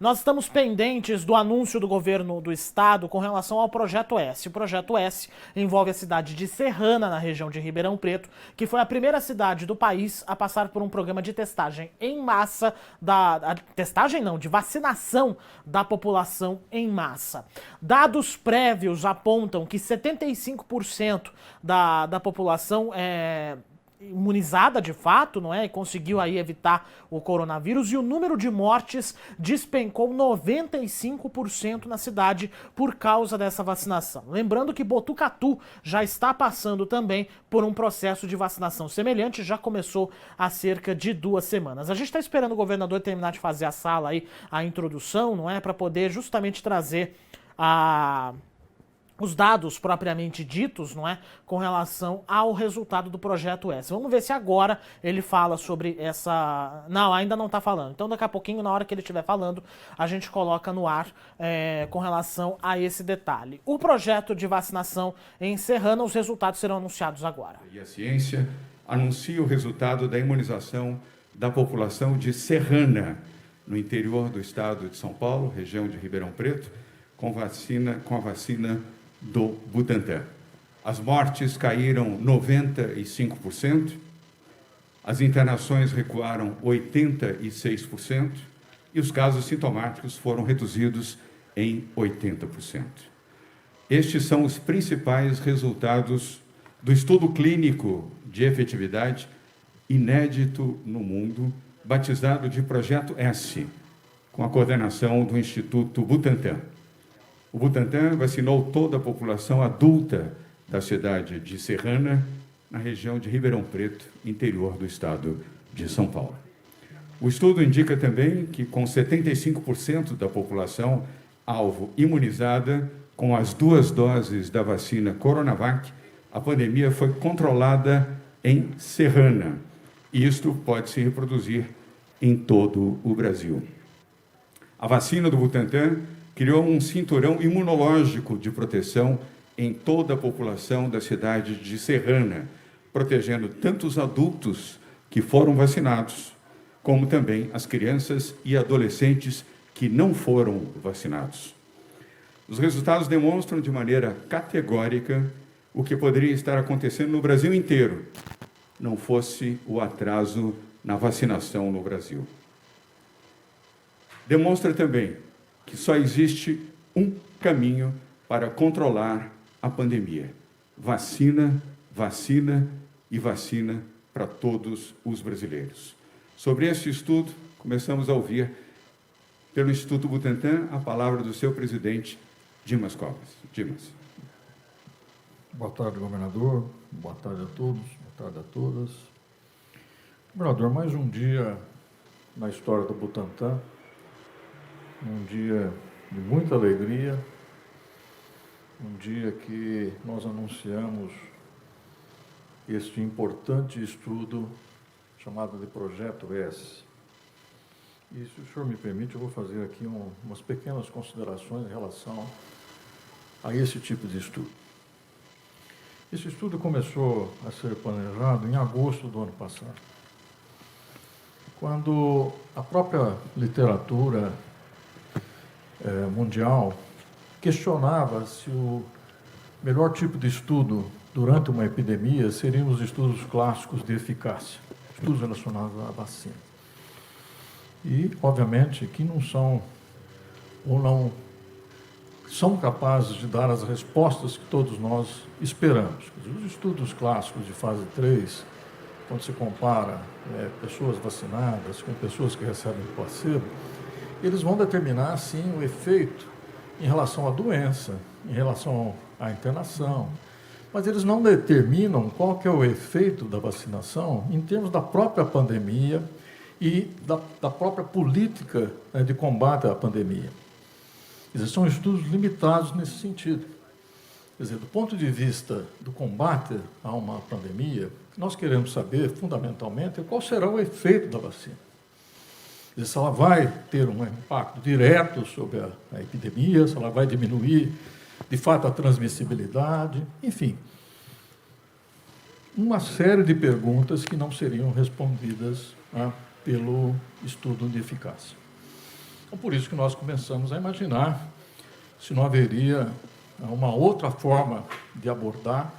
Nós estamos pendentes do anúncio do governo do estado com relação ao Projeto S. O Projeto S envolve a cidade de Serrana, na região de Ribeirão Preto, que foi a primeira cidade do país a passar por um programa de testagem em massa, de vacinação da população em massa. Dados prévios apontam que 75% da população é imunizada de fato, não é? E conseguiu aí evitar o coronavírus, e o número de mortes despencou 95% na cidade por causa dessa vacinação. Lembrando que Botucatu já está passando também por um processo de vacinação semelhante, já começou há cerca de 2 semanas. A gente está esperando o governador terminar de fazer a sala aí, a introdução, não é? Para poder justamente trazer os dados propriamente ditos, não é, com relação ao resultado do Projeto S. Vamos ver se agora ele fala sobre essa... Não, ainda não está falando. Então daqui a pouquinho, na hora que ele estiver falando, a gente coloca no ar com relação a esse detalhe. O projeto de vacinação em Serrana, os resultados serão anunciados agora. E a ciência anuncia o resultado da imunização da população de Serrana, no interior do estado de São Paulo, região de Ribeirão Preto, com a vacina do Butantan. As mortes caíram 95%, as internações recuaram 86% e os casos sintomáticos foram reduzidos em 80%. Estes são os principais resultados do estudo clínico de efetividade inédito no mundo, batizado de Projeto S, com a coordenação do Instituto Butantan. O Butantan vacinou toda a população adulta da cidade de Serrana, na região de Ribeirão Preto, interior do estado de São Paulo. O estudo indica também que, com 75% da população alvo imunizada com as 2 doses da vacina Coronavac, a pandemia foi controlada em Serrana. E isto pode se reproduzir em todo o Brasil. A vacina do Butantan criou um cinturão imunológico de proteção em toda a população da cidade de Serrana, protegendo tanto os adultos que foram vacinados, como também as crianças e adolescentes que não foram vacinados. Os resultados demonstram de maneira categórica o que poderia estar acontecendo no Brasil inteiro, não fosse o atraso na vacinação no Brasil. Demonstra também que só existe um caminho para controlar a pandemia: vacina, vacina e vacina para todos os brasileiros. Sobre esse estudo, começamos a ouvir, pelo Instituto Butantan, a palavra do seu presidente, Dimas Covas. Dimas. Boa tarde, governador. Boa tarde a todos. Boa tarde a todas. Governador, mais um dia na história do Butantan, um dia de muita alegria, um dia que nós anunciamos este importante estudo chamado de Projeto S. E, se o senhor me permite, eu vou fazer aqui umas pequenas considerações em relação a esse tipo de estudo. Esse estudo começou a ser planejado em agosto do ano passado, quando a própria literatura mundial questionava se o melhor tipo de estudo durante uma epidemia seriam os estudos clássicos de eficácia, estudos relacionados à vacina. E, obviamente, que não são ou não são capazes de dar as respostas que todos nós esperamos. Os estudos clássicos de fase 3, quando se compara pessoas vacinadas com pessoas que recebem placebo, eles vão determinar, sim, o efeito em relação à doença, em relação à internação, mas eles não determinam qual que é o efeito da vacinação em termos da própria pandemia e da própria política de combate à pandemia. Quer dizer, são estudos limitados nesse sentido. Quer dizer, do ponto de vista do combate a uma pandemia, nós queremos saber, fundamentalmente, qual será o efeito da vacina. Quer dizer, se ela vai ter um impacto direto sobre a epidemia, se ela vai diminuir, de fato, a transmissibilidade, enfim. Uma série de perguntas que não seriam respondidas pelo estudo de eficácia. Então, por isso que nós começamos a imaginar se não haveria uma outra forma de abordar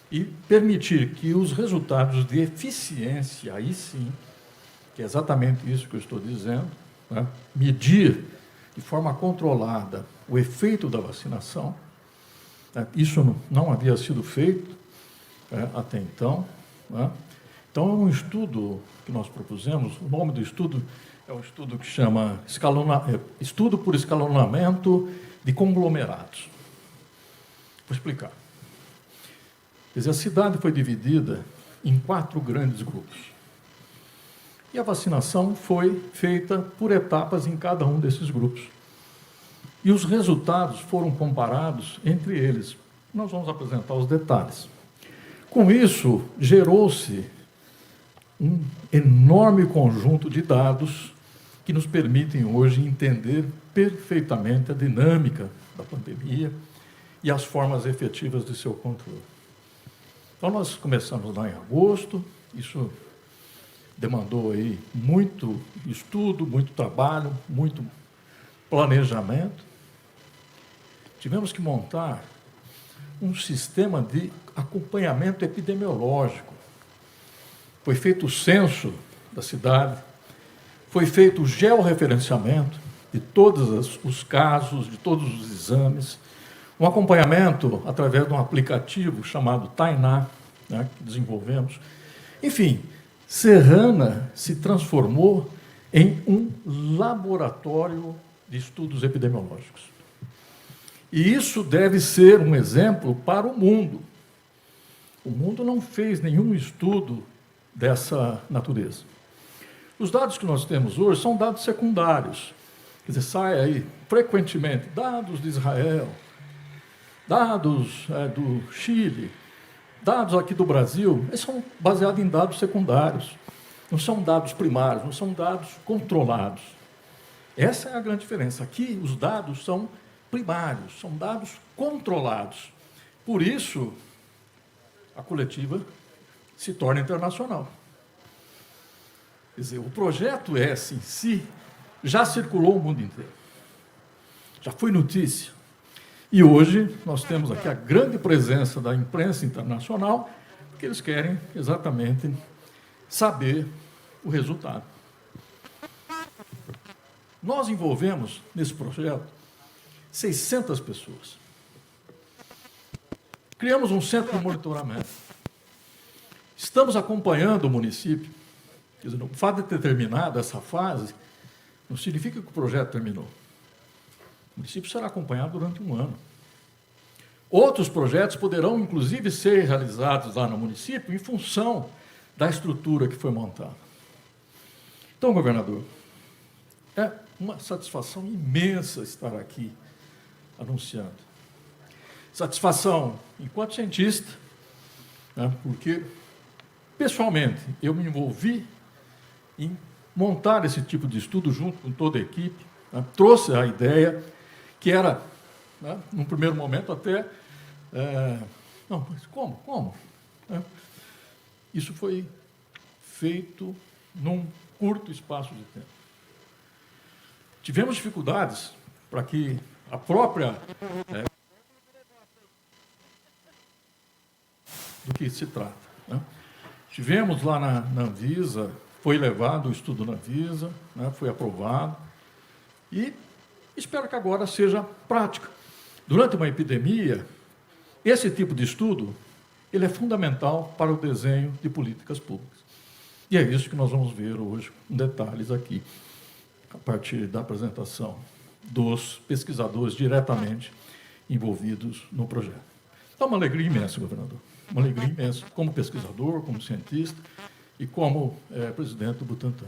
e permitir que os resultados de eficiência, aí sim, que é exatamente isso que eu estou dizendo, né, medir de forma controlada o efeito da vacinação, né, isso não havia sido feito até então. Né. Então, é um estudo que nós propusemos, o nome do estudo é um estudo que chama Estudo por Escalonamento de Conglomerados. Vou explicar. Quer dizer, a cidade foi dividida em 4 grandes grupos. E a vacinação foi feita por etapas em cada um desses grupos. E os resultados foram comparados entre eles. Nós vamos apresentar os detalhes. Com isso, gerou-se um enorme conjunto de dados que nos permitem hoje entender perfeitamente a dinâmica da pandemia e as formas efetivas de seu controle. Então, nós começamos lá em agosto, isso demandou aí muito estudo, muito trabalho, muito planejamento. Tivemos que montar um sistema de acompanhamento epidemiológico. Foi feito o censo da cidade, foi feito o georreferenciamento de todos os casos, de todos os exames, um acompanhamento através de um aplicativo chamado Tainá, né, que desenvolvemos. Enfim, Serrana se transformou em um laboratório de estudos epidemiológicos. E isso deve ser um exemplo para o mundo. O mundo não fez nenhum estudo dessa natureza. Os dados que nós temos hoje são dados secundários. Quer dizer, sai aí frequentemente dados de Israel, dados do Chile, dados aqui do Brasil, eles são baseados em dados secundários. Não são dados primários, não são dados controlados. Essa é a grande diferença. Aqui, os dados são primários, são dados controlados. Por isso, a coletiva se torna internacional. Quer dizer, o projeto S em si já circulou o mundo inteiro. Já foi notícia. E hoje nós temos aqui a grande presença da imprensa internacional, porque eles querem exatamente saber o resultado. Nós envolvemos nesse projeto 600 pessoas. Criamos um centro de monitoramento. Estamos acompanhando o município. Quer dizer, o fato de ter terminado essa fase não significa que o projeto terminou. O município será acompanhado durante um ano. Outros projetos poderão, inclusive, ser realizados lá no município em função da estrutura que foi montada. Então, governador, é uma satisfação imensa estar aqui anunciando. Satisfação enquanto cientista, né, porque, pessoalmente, eu me envolvi em montar esse tipo de estudo junto com toda a equipe, né, trouxe a ideia que era, né, num primeiro momento, até... não, mas como? Né? Isso foi feito num curto espaço de tempo. Tivemos dificuldades para que a própria... do que se trata. Né? Tivemos lá na Anvisa, foi levado o estudo na Anvisa, né, foi aprovado, e espero que agora seja prática. Durante uma epidemia, esse tipo de estudo ele é fundamental para o desenho de políticas públicas. E é isso que nós vamos ver hoje, com detalhes aqui, a partir da apresentação dos pesquisadores diretamente envolvidos no projeto. Então, uma alegria imensa, governador. Uma alegria imensa, como pesquisador, como cientista e como presidente do Butantan.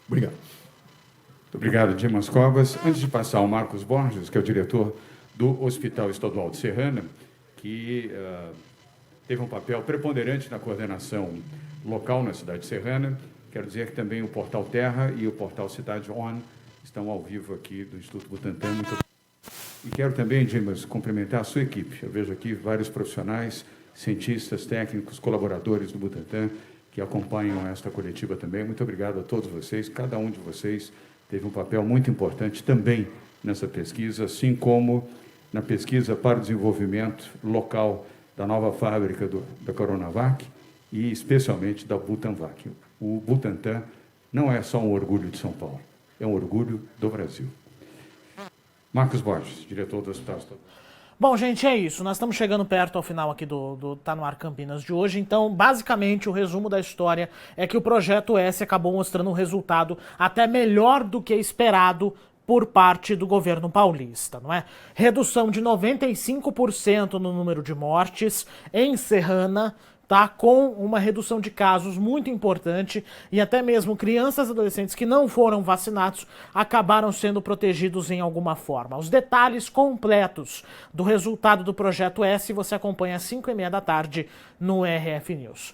Obrigado. Muito obrigado, Dimas Covas. Antes de passar ao Marcos Borges, que é o diretor do Hospital Estadual de Serrana, que teve um papel preponderante na coordenação local na cidade de Serrana, quero dizer que também o Portal Terra e o Portal Cidade On estão ao vivo aqui do Instituto Butantan. Muito obrigado. E quero também, Dimas, cumprimentar a sua equipe. Eu vejo aqui vários profissionais, cientistas, técnicos, colaboradores do Butantan que acompanham esta coletiva também. Muito obrigado a todos vocês. Cada um de vocês teve um papel muito importante também nessa pesquisa, assim como na pesquisa para o desenvolvimento local da nova fábrica da Coronavac e especialmente da Butanvac. O Butantan não é só um orgulho de São Paulo, é um orgulho do Brasil. Marcos Borges, diretor do Hospital Estadual. Bom, gente, é isso. Nós estamos chegando perto ao final aqui do Tá no Ar Campinas de hoje. Então, basicamente, o resumo da história é que o Projeto S acabou mostrando um resultado até melhor do que esperado por parte do governo paulista, não é? Redução de 95% no número de mortes em Serrana, tá? Com uma redução de casos muito importante e até mesmo crianças e adolescentes que não foram vacinados acabaram sendo protegidos em alguma forma. Os detalhes completos do resultado do Projeto S você acompanha às 5h30 da tarde no RF News.